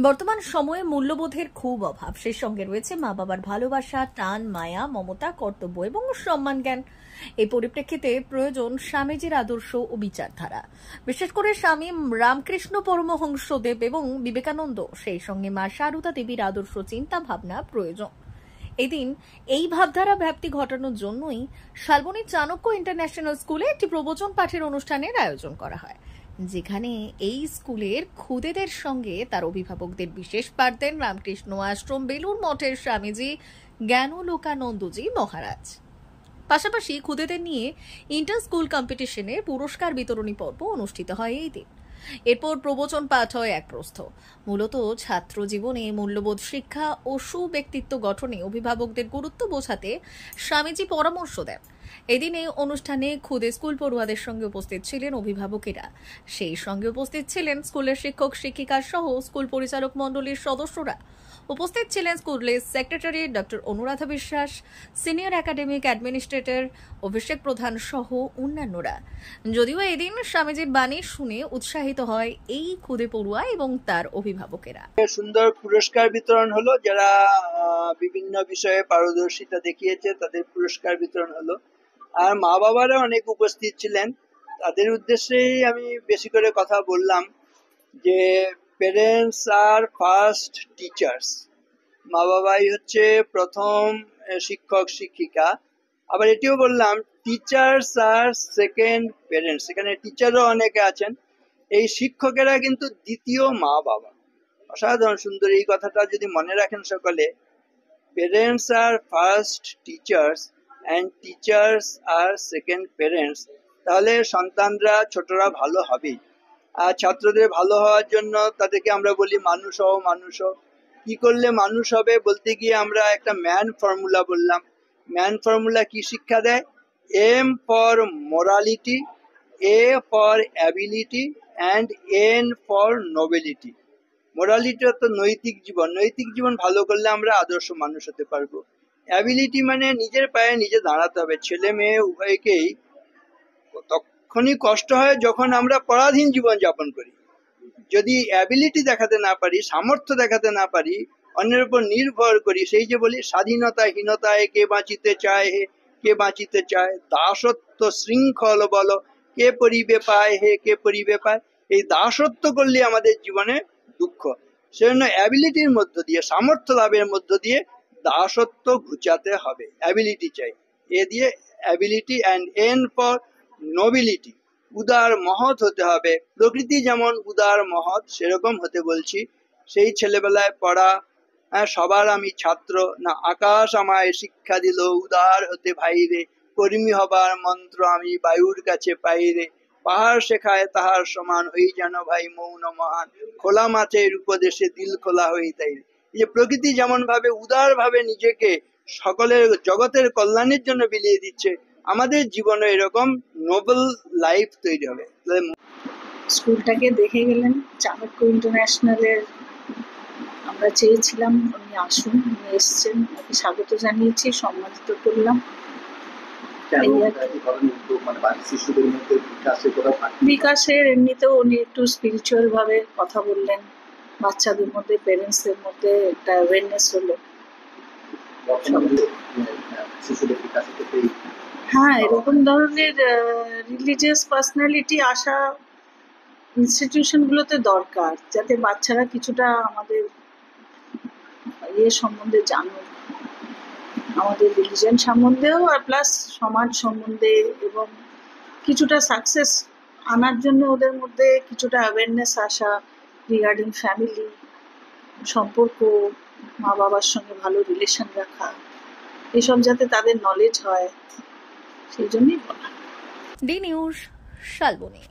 বর্তমান সময়ে মূল্যবোধের খুব অভাব। সেই সঙ্গে রয়েছে মা বাবার ভালোবাসা, টান, মায়া, মমতা, কর্তব্য এবং সম্মান জ্ঞান। এই পরিপ্রেক্ষিতে প্রয়োজন স্বামীজির আদর্শ ও বিচারধারা, বিশেষ করে স্বামী রামকৃষ্ণ পরমহংসদেব এবং বিবেকানন্দ, সেই সঙ্গে মা সারদা দেবীর আদর্শ চিন্তা ভাবনা প্রয়োজন। এদিন এই ভাবধারা ব্যাপ্তি ঘটানোর জন্যই শালবনী চাণক্য ইন্টারন্যাশনাল স্কুলে একটি প্রবচন পাঠের অনুষ্ঠানের আয়োজন করা হয়, যেখানে এই স্কুলের খুদেদের সঙ্গে তার অভিভাবকদের বিশেষ পাঠ দেন রামকৃষ্ণ আশ্রম বেলুর মঠের স্বামীজি জ্ঞানলোকানন্দজি মহারাজ। পাশাপাশি খুদেদের নিয়ে ইন্টার স্কুল কম্পিটিশনে পুরস্কার বিতরণী পর্ব অনুষ্ঠিত হয় এই দিন। এরপর প্রবচন পাঠ হয় এক প্রস্থ, মূলত ছাত্র জীবনে মূল্যবোধ শিক্ষা ও সুব্যক্তিত্ব গঠনে অভিভাবকদের গুরুত্ব বোঝাতে স্বামীজি পরামর্শ দেন। এদিন এই অনুষ্ঠানে খুদে স্কুল পড়ুয়াদের সঙ্গে উপস্থিত ছিলেন অভিভাবকেরা, সেই সঙ্গে উপস্থিত ছিলেন স্কুলের শিক্ষক শিক্ষিকা সহ স্কুল পরিচালক মণ্ডলীর সদস্যরা। উপস্থিত ছিলেন স্কুলের সেক্রেটারি ডক্টর অনুরাধা বিশ্বাস, সিনিয়র একাডেমিক অ্যাডমিনিস্ট্রেটর অভিষেক প্রধান সহ অন্যান্যরা। যদিও এদিন স্বামীজির বাণী শুনে উৎসাহিত হয় এই খুদে পড়ুয়া এবং তার অভিভাবকেরা। সুন্দর পুরস্কার বিতরণ হলো, যারা বিভিন্ন বিষয়ে পারদর্শিতা দেখিয়েছে তাদের পুরস্কার বিতরণ হলো, আর মা বাবারা অনেক উপস্থিত ছিলেন। তাদের উদ্দেশ্যেই আমি বেশি করে কথা বললাম যে পেরেন্টস আর ফার্স্ট টিচার্স, মা বাবাই হচ্ছে প্রথম শিক্ষক শিক্ষিকা। আবার এটিও বললাম টিচার্স আর সেকেন্ড পেরেন্টস, এখানে টিচারও অনেকে আছেন, এই শিক্ষকেরা কিন্তু দ্বিতীয় মা বাবা। অসাধারণ সুন্দর এই কথাটা যদি মনে রাখেন সকলে, পেরেন্টস আর ফার্স্ট টিচার্স অ্যান্ড টিচার্স আর সেকেন্ড পেরেন্টস, তাহলে সন্তানরা ছোটরা ভালো হবেই। আর ছাত্রদের ভালো হওয়ার জন্য তাদেরকে আমরা বলি মানুষ হও মানুষ হও। কি করলে মানুষ হবে বলতে গিয়ে আমরা একটা ম্যান ফর্মুলা বললাম। ম্যান ফর্মুলা কি শিক্ষা দেয়? M for morality, A for ability and N for nobility. Morality তো নৈতিক জীবন, নৈতিক জীবন ভালো করলে আমরা আদর্শ মানুষ হতে পারবো। অ্যাবিলিটি মানে নিজের পায়ে নিজে দাঁড়াতে হবে। ছেলে মেয়ে উভয়কেই তখনই কষ্ট হয় যখন আমরা পরাধীন জীবন যাপন করি। যদি অ্যাবিলিটি দেখাতে না পারি, সামর্থ্য দেখাতে না পারি, অন্যের উপর নির্ভর করি, সেই যে বলি স্বাধীনতাহীনতায় কে বাঁচিতে চায় হে, কে বাঁচিতে চায়, দাসত্ব শৃঙ্খল বল, কে পরিবে পায় হে, কে পরিবে পায়, এই দাসত্ব করলে আমাদের জীবনে দুঃখ। সেজন্য অ্যাবিলিটির মধ্য দিয়ে, সামর্থ্য লাভের মধ্য দিয়ে দাসত্ব ঘুচাতে হবে। অ্যাবিলিটি চাই, এ দিয়ে ability and N for nobility, উদার মহৎ হতে হবে। প্রকৃতি যেমন উদার মহৎ সেরকম হতে বলছি। সেই ছেলেবেলায় পড়া, সবার আমি ছাত্র না, আকাশ আমায় শিক্ষা দিল উদার হতে ভাইরে, কর্মী হবার মন্ত্র আমি বায়ুর কাছে পাইরে, পাহাড় শেখায় তাহার সমান হই যেন ভাই মৌন মহান, খোলা মাছের উপদেশে দিল খোলা হই তাই। এই যে প্রকৃতি যেমন ভাবে উদার ভাবে নিজেকে সকলের জগতের কল্যাণের জন্য বিলিয়ে দিচ্ছে, আমাদের জীবনে এরকম নোবেল লাইফ তৈরি হবে। স্কুলটাকে দেখে গেলেন চাণক্য ইন্টারন্যাশনালের, আমরা চেয়েছিলাম উনি আসুন, উনি এসছেন, ওকে স্বাগত জানিয়েছি, সম্মানিত করলাম। বিকাশের এমনিতেও উনি একটু স্পিরিচুয়াল ভাবে কথা বললেন, বাচ্চাদের মধ্যে পেরেন্টসদের মধ্যে একটা অ্যাওয়ারনেস হলো। হ্যাঁ, এরকম ধরনের রিলিজিয়াস পার্সোনালিটি আসা ইনস্টিটিউশনগুলোতে দরকার, যাতে বাচ্চারা কিছুটা আমাদের সম্বন্ধে জানুক, আমাদের রিলিজিয়ন সম্বন্ধেও, আর প্লাস সমাজ সম্বন্ধে, এবং কিছুটা সাকসেস আনার জন্য ওদের মধ্যে কিছুটা অ্যাওয়ারনেস আসা রিগার্ডিং ফ্যামিলি সম্পর্ক, মা বাবার সঙ্গে ভালো রিলেশন রাখা, এসব যাতে তাদের নলেজ হয়, সেই জন্যই বলা। D news, Salboni.